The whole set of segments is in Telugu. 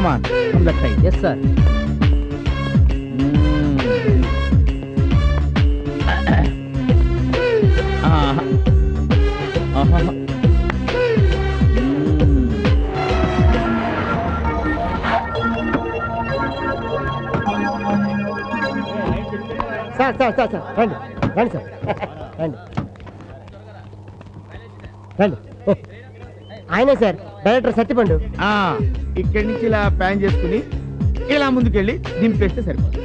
Come on, from that side. Yes, sir. Sir రండి రండి సార్ రండి రండి ఆయనే సార్ డైరెక్టర్ సత్యపండు. ఇక్కడి నుంచి ఇలా ప్యాన్ చేసుకుని ఇలా ముందుకెళ్ళి దింపేస్తే సరిపోతుంది.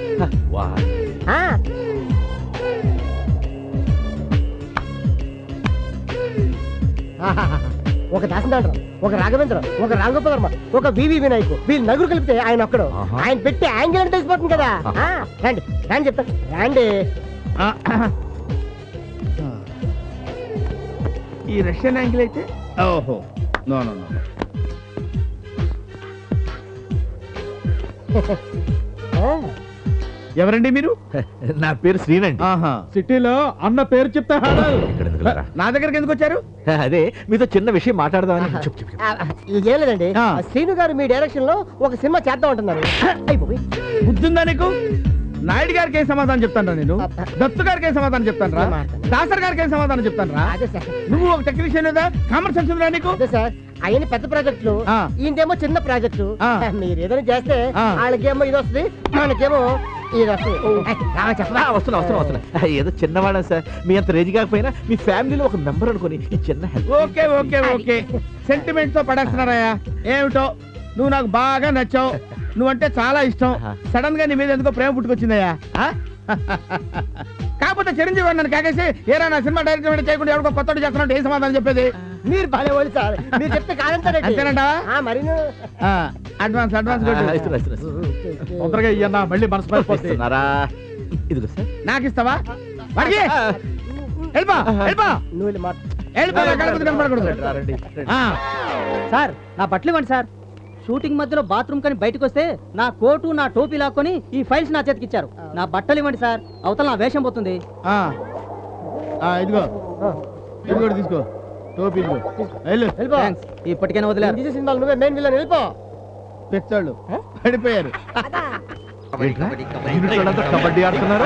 ఒక దాసనాథరావు, ఒక రాఘవేంద్ర, ఒక రాఘోపవర్మ, ఒక వివి వినాయకు, వీళ్ళు నలుగురు కలిపితే ఆయన ఒక్కడు. ఆయన పెట్టి యాంగిల్ అంటే తెలిసిపోతుంది కదా. రండి రండి చెప్తాను రండి. ఈ రష్యన్ యాంగిల్ అయితే ఓహో నో నో నో. ఎవరండి మీరు? నా పేరు శ్రీనండి. సిటీలో అన్న పేరు చెప్తా నా దగ్గరికి ఎందుకు వచ్చారు? అదే మీతో చిన్న విషయం మాట్లాడదామని. ఏం లేదండి, శ్రీను గారు మీ డైరెక్షన్ లో ఒక సినిమా చేద్దాం అంటున్నారు. బుద్ధుందా నీకు? నాయుడు గారికి ఏం సమాధానం చెప్తాను నేను? దత్తు గారికి ఏం సమాధానం చెప్తాను రా? దాసర్ గారికి ఏం సమాధానం చెప్తాను రా? నువ్వు ఒక టెక్నీషియన్ లేదా? కామన్ సెన్స్ ఉందా నీకు? సార్ ఆయన పెద్ద ప్రాజెక్టులు, ఈయనేమో చిన్న ప్రాజెక్టు. మీరు ఏదైనా చేస్తే వాళ్ళకేమో ఇది వస్తుంది, మనకేమో ఇది వస్తుంది. వస్తున్నా ఏదో చిన్నవాడా సార్, మీ అంత రేజ్ కాకపోయినా మీ ఫ్యామిలీలో ఒక మెంబర్ అనుకుని ఈ చిన్న help. Okay okay okay sentiment తో పడేస్తున్నారయ్యా. ఏమిటో నువ్వు నాకు బాగా నచ్చావు, నువ్వంటే చాలా ఇష్టం. సడన్ గా నీ మీద ఎందుకో ప్రేమ పుట్టుకొచ్చిందయ్యా. కాకపోతే చిరంజీవి నన్ను కాకేసి ఏరా నా సినిమా డైరెక్టర్ చేయకుండా ఎవరికో కొత్త చేస్తున్నట్టు ఏం సమాధానం చెప్పేది? మీరు భలే వాళ్ళు సార్, మీరు చెప్తే కాదంటారంటా. మరి అడ్వాన్స్ అడ్వాన్స్ తొందరగా ఇయ్యన్నా, మళ్ళీ మనసు పడిపోతున్నారా? ఇదిగో సార్. నాకు ఇస్తావా? సార్ నా బట్టలు ఇవ్వండి సార్. షూటింగ్ మధ్యలో బాత్రూమ్ కని బయటకు వస్తే నా కోటు నా టోపీ లాక్కొని ఈ ఫైల్స్ నా చేతికి ఇచ్చారు. నా బట్టలు ఇవ్వండి సార్, అవతల నా వేషం పోతుంది. ఇదిగో ఇదిగో తీసుకో టోపీ. ఇప్పటికైనా వదిలేదు. నువ్వే మెయిన్ విలన్, వెళ్ళిపో. పెచ్చాళ్ళు పడిపోయారు. కబడ్డీ ఆడుతున్నారు.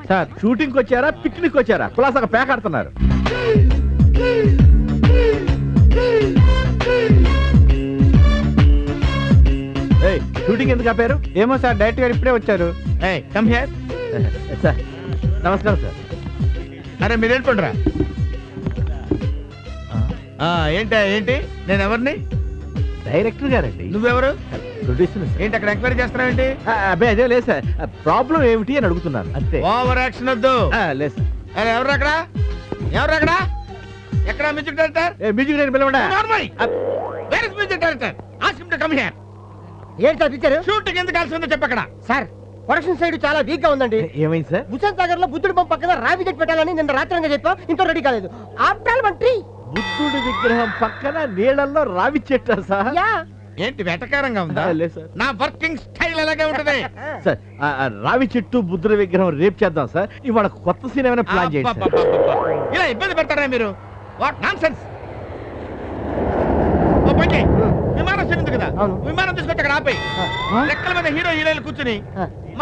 సార్ షూటింగ్ వచ్చారా పిక్నిక్ వచ్చారా? కులాసాగా ప్యాక్ ఆడుతున్నారు. షూటింగ్ ఎందుకు ఆపారు? ఏమో సార్, డైరెక్ట్ గారు ఇప్పుడే వచ్చారు. Come here sir. నమస్కారం సార్. అరే మీరు వెళ్ళిపోండిరా. ఏంటి ఏంటి? నేను ఎవరిని? డైరెక్టర్ గారండి. నువ్వెవరు? ప్రొడ్యూసర్. ఏంటి అక్కడ ఎంక్వైరీ చేస్తున్నావు ఏంటి? అబ్బాయి అదే లేదు సార్, ప్రాబ్లం ఏమిటి అని అడుగుతున్నాను అంతే. ఓవర్ యాక్షన్ వద్దు. లేదు సార్. అరే ఎవరు అక్కడ? ఎవరు అక్కడ? ఎక్కడ మ్యూజిక్ డైరెక్టర్? మ్యూజిక్ డైరెక్టర్ పిలవండి. Where is music director? Ask him to come here. ఏంటి సార్ పిక్చర్? షూటింగ్ ఎందుకు కలిసి ఉందో చెప్పక్కడ. సార్ ప్రొడక్షన్ సైడ్ చాలా వీక్ గా ఉందండి. ఏమైంది సార్? భుజన్ సాగర్ లో బుద్ధుడి బొమ్మ పక్కన రావి చెట్టు పెట్టాలని నిన్న రాత్రంగా చెప్పా, ఇంకో రెడీ కాలేదు. ఆఫ్టర్ మంత్రి బుద్ధుడి విగ్రహం పక్కన నీళ్ళల్లో రావి చెట్టు సార్. ఏంటి వెటకారంగా ఉందా? లేదు సార్, నా వర్కింగ్ స్టైల్ అలాగే ఉంటది సార్. రావి చెట్టు బుద్ధుడి విగ్రహం రేపు చేద్దాం సార్. ఇవాళ కొత్త సీన్ ఏమైనా ప్లాన్ చేయండి. ఇలా ఇబ్బంది పెడతారా మీరు? What nonsense. విమానం చెంది కదా, విమానం తీసుకొచ్చి అక్కడ ఆపై లెక్కల మీద హీరో హీరోయిన్లు కూర్చుని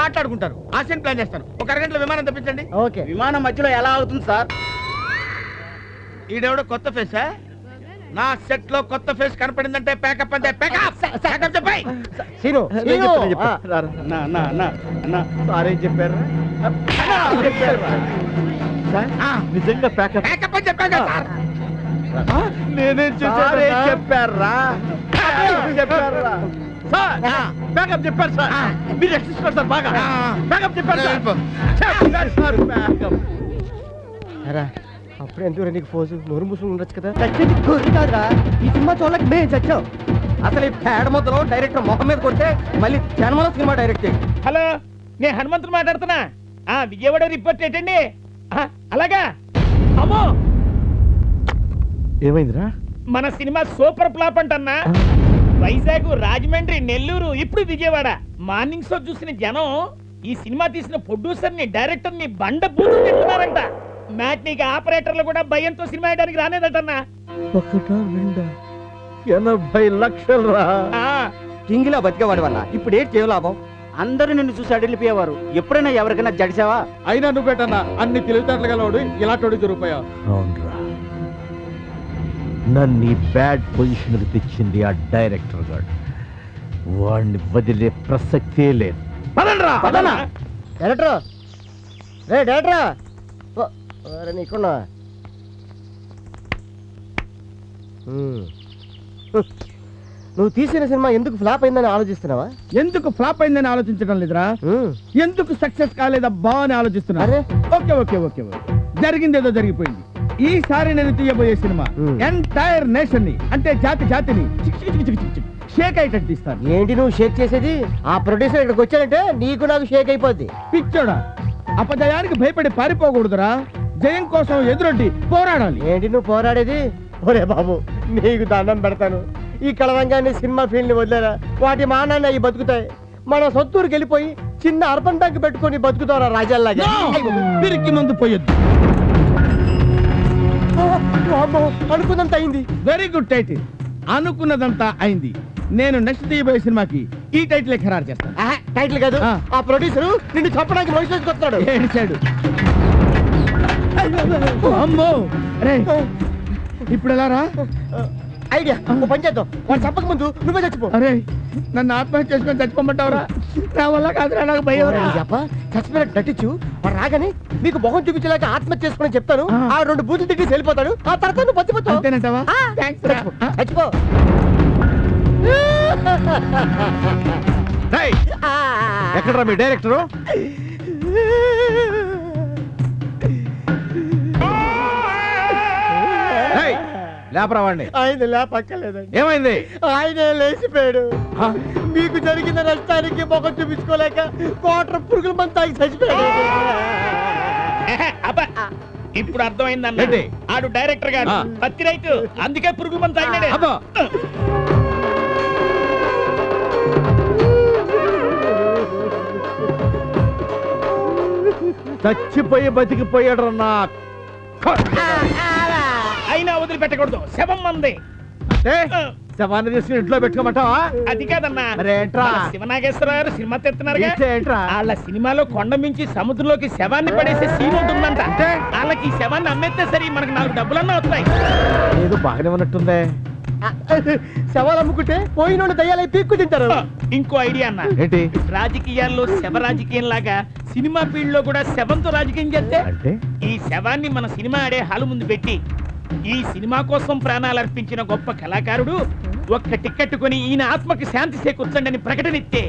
మాట్లాడుకుంటారు. ఆ సీన్ ప్లాన్ చేస్తాను. ఒక అరగంటలో విమానం తెప్పించండి. ఓకే. విమానం మధ్యలో ఎలా అవుతుంది సార్? ఈడెవడో కొత్త ఫేసా? నా సెట్ లో కొత్త ఫేస్ కనపడిందంటే ప్యాకప్ అంటే ప్యాకప్ చెప్పాయి. సారీ చెప్పారు. నిజంగా ప్యాకప్ ప్యాకప్ అని చెప్పాను కదా సార్. నేనే చూసారే చెప్పారా? చెప్పారా సార్? ప్యాకప్ చెప్పారు సార్. మీరు ఎక్సిస్టర్ సార్. బాగా ప్యాకప్ చెప్పారు సార్. ప్యాకప్ అప్పుడు ఎందుకు నీకు ఫోజు? నోరు మూసుకుని ఉండొచ్చు కదా. చచ్చేది కాదురా, ఈ సినిమా చూడలేక మేము చచ్చాం. అసలు ఈ పేడ మొదలు డైరెక్టర్ మొహం మీద కొడితే మళ్ళీ జన్మలో సినిమా డైరెక్ట్. హలో, నేను హనుమంతుడు మాట్లాడుతున్నా. విజయవాడ రిపోర్ట్ ఏంటండి? అలాగా. అమ్మో, ఏమైందిరా? మన సినిమా సూపర్ ఫ్లాప్ అంటన్నా. వైజాగ్, రాజమండ్రి, నెల్లూరు, ఇప్పుడు విజయవాడ. మార్నింగ్ షో చూసిన జనం ఈ సినిమా తీసిన ప్రొడ్యూసర్ ని డైరెక్టర్ ని బండ బూతులు తింటున్నారంట. మ్యాట్నీకి ఆపరేటర్లు కూడా భయంతో సినిమా వేయడానికి రానేదటన్నా. 80 లక్షలు రా. కింగిలా బతికేవాడు వల్ల ఇప్పుడు ఏంటి ఏం లాభం? అందరూ నిన్ను చూసి అడిగిపోయేవారు. ఎప్పుడైనా ఎవరికైనా జడిసావా? అయినా నువ్వు పెట్టన్నా అన్ని తెలివితేటలు గలవాడు ఇలాంటి దొరికిపోయావు. అవునరా, నన్ను ఈ బ్యాడ్ పొజిషన్కి తెచ్చింది ఆ డైరెక్టర్ గాడు. వాడిని వదిలే ప్రసక్తే లేదు. పదండ్రా. డైరెక్టర్ రే డైరెక్టరా నీకున్నా నువ్వు తీసిన సినిమా ఎందుకు ఫ్లాప్ అయిందని ఆలోచిస్తున్నావా? ఎందుకు ఫ్లాప్ అయిందని ఆలోచించడం లేదురా, ఎందుకు సక్సెస్ కాలేదబ్బా అని ఆలోచిస్తున్నా. అరే ఓకే ఓకే ఓకే ఓకే, జరిగిందేదో జరిగిపోయింది. ఈసారి నేను తీయబోయే సినిమా ఎంటైర్ నేషన్ ని అంటే జాతిని షేక్ అయ్యేటట్టు తీస్తాను. ఏంటి నువ్వు షేక్ చేసేది? ఆ ప్రొడ్యూసర్ ఇక్కడికి వచ్చాడంటే నీకు నాకు షేక్ అయిపోద్ది. పిచ్చోడా, అపజయానికి భయపడి పారిపోకూడదురా, జయం కోసం ఎదురొడ్డి పోరాడాలి. ఏంటి నువ్వు పోరాడేది? ఒరే బాబు నీకు దండం పెడతాను, ఈ కళవంగాన్ని సినిమా ఫీల్డ్ ని వదిలేరా. వాటి మానాన్ని అవి బతుకుతాయి. మన సొత్తూరుకి వెళ్ళిపోయి చిన్న అర్బన్ బ్యాంక్ పెట్టుకొని బతుకుతారా రాజాల్లాగా. పిరికి మందు పోయొద్దు. అనుకున్నంత అయింది. వెరీ గుడ్ టైటిల్, అనుకున్నదంతా అయింది. నేను నెక్స్ట్ తీయబోయే సినిమాకి ఈ టైటిల్ ఖరారు చేస్తాను. టైటిల్ కాదు, ఆ ప్రొడ్యూసర్ నిన్ను చెప్పడానికి మనిషి వస్తున్నాడు. ఏడిచాడు. అమ్మో రే, ఇప్పుడు ఎలా రా? ఐడియా, పని చేద్దాం. వాడు చెప్పక ముందు నువ్వే చచ్చిపో. అరే నన్ను ఆత్మహత్య చేసుకొని చచ్చిపోమంటావురా? నా వల్ల కాదురా, నాకు భయం. చచ్చిపోయినట్టు నటించు, వాడు రాగానే మీకు మొహం చూపించలేక ఆత్మహత్య చేసుకుని చెప్తాను. ఆ 2 బూతులు తిట్టి వెళ్ళిపోతాడు. ఆ తర్వాత నువ్వు బతిపోతావు. అంతేనంటావా? చచ్చిపో. ఎక్కడరా మీ డైరెక్టరు? లేపరావాడిని. ఆయన లేపక్కర్లేదండి. ఏమైంది? ఆయనే లేచిపోయాడు. మీకు జరిగిన నష్టానికి మొహం చూపించుకోలేక కోట్ర పురుగుల మంది తాగి చచ్చిపోయాడు. ఇప్పుడు అర్థమైందన్న, ఆడు డైరెక్టర్ గారు పత్తి రైతు, అందుకే పురుగుల మంది తాగినాడే. చచ్చిపోయి బతికిపోయాడు నా. అయినా వదిలిపెట్టకూడదు, శవం మంది. శవాన్ని తీసుకుని ఇంట్లో పెట్టుకోమంటావా? అది కాదన్నా, శివనాగేశ్వర గారు సినిమా తెస్తున్నారు. వాళ్ళ సినిమాలో కొండ మించి సముద్రంలోకి శవాన్ని పడేసే సీన్ ఉంటుందంట. వాళ్ళకి ఈ శవాన్ని అమ్మేస్తే సరి, మనకు 4 డబ్బులన్నా వస్తాయి. ఏదో బాగానే ఉన్నట్టుందే. శవాలు అమ్ముకుంటే పోయిన దయ్యాలై పీక్కు తింటారు. ఇంకో ఐడియా అన్న, ఏంటి? రాజకీయాల్లో శవ రాజకీయం లాగా సినిమా ఫీల్డ్ లో కూడా శవంతో రాజకీయం చేస్తే ఈ శవాన్ని మన సినిమా ఆడే హాలు ముందు పెట్టి ఈ సినిమా కోసం ప్రాణాలు అర్పించిన గొప్ప కళాకారుడు ఒక్క టికెట్ కొని ఈయన ఆత్మకి శాంతి చేకూర్చండి అని ప్రకటన ఇస్తే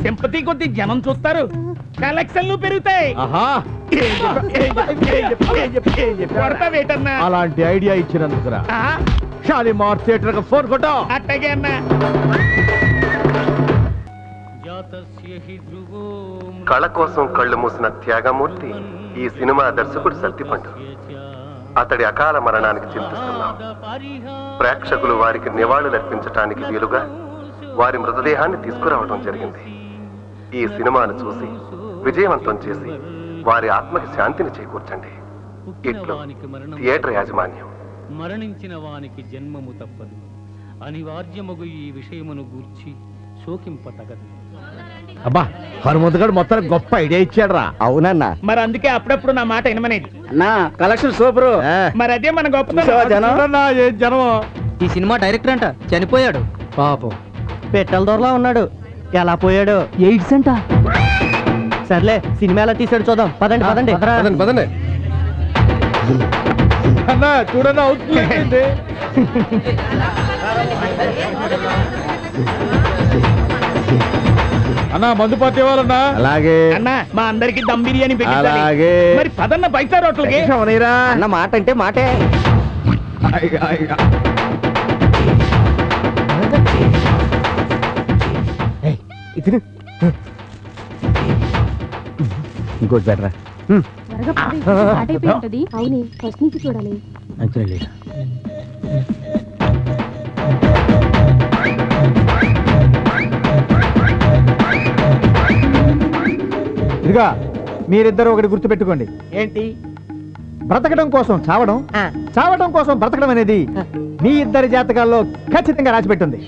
సింపతి కొద్ది జనం చూస్తారు, కలెక్షన్లు పెరుగుతాయి. అలాంటి ఐడియా ఇచ్చినందుకురా షాలిమార్ థియేటర్ కు ఫోన్ కొట్టా. అట్టగే అన్నా. కళ కోసం కళ్ళు మూసిన త్యాగమూర్తి ఈ సినిమా దర్శకుడు సత్తిపండు. అతడి అకాల మరణానికి చింతిస్తున్నాం. ప్రేక్షకులు వారికి నివాళులర్పించటానికి వీలుగా వారి మృతదేహాన్ని తీసుకురావడం జరిగింది. ఈ సినిమాను చూసి విజయవంతం చేసి వారి ఆత్మకి శాంతిని చేకూర్చండి. ఇట్లు థియేటర్ యాజమాన్యం. మరణించిన వానికి జన్మము తప్పదు, అనివార్యమగు ఈ విషయమును గూర్చి శోకింపతగదు. అబ్బా, హనుమంతుగాడు మొత్తం గొప్ప ఐడియా ఇచ్చాడు రా. అవునన్నా, మరి అందుకే అప్పుడప్పుడు నా మాట వినమనేది. నా కలెక్షన్ సూపర్. మరి అదే మన గొప్పతనం. జనం. ఈ సినిమా డైరెక్టర్ అంట చనిపోయాడు పాపం. పెట్టెల దొరలా ఉన్నాడు. ఎలా పోయాడు? ఎయిడ్స్ అంట. సర్లే సినిమా ఎలా తీసాడు చూద్దాం. పదండి పదండి పదండి. అన్నా చూడన్నా అవుతుంది. అన్నా మందు పార్టీ వాళ్ళన్నా. అలాగే అన్నా, మా అందరికి దమ్ బిర్యానీ పెట్టాలి. అలాగే. మరి పదన్న బయట రోట్లకి అన్న మాట అంటే మాటే. ఇంకోటి బెటరా. అవునే ఫస్ట్ నుంచి చూడాలి. ఇదిగా మీరిద్దరు ఒకటి గుర్తుపెట్టుకోండి. ఏంటి? బ్రతకడం కోసం చావడం, చావడం కోసం బ్రతకడం అనేది మీ ఇద్దరి జాతకాల్లో ఖచ్చితంగా రాసిపెట్టుంది.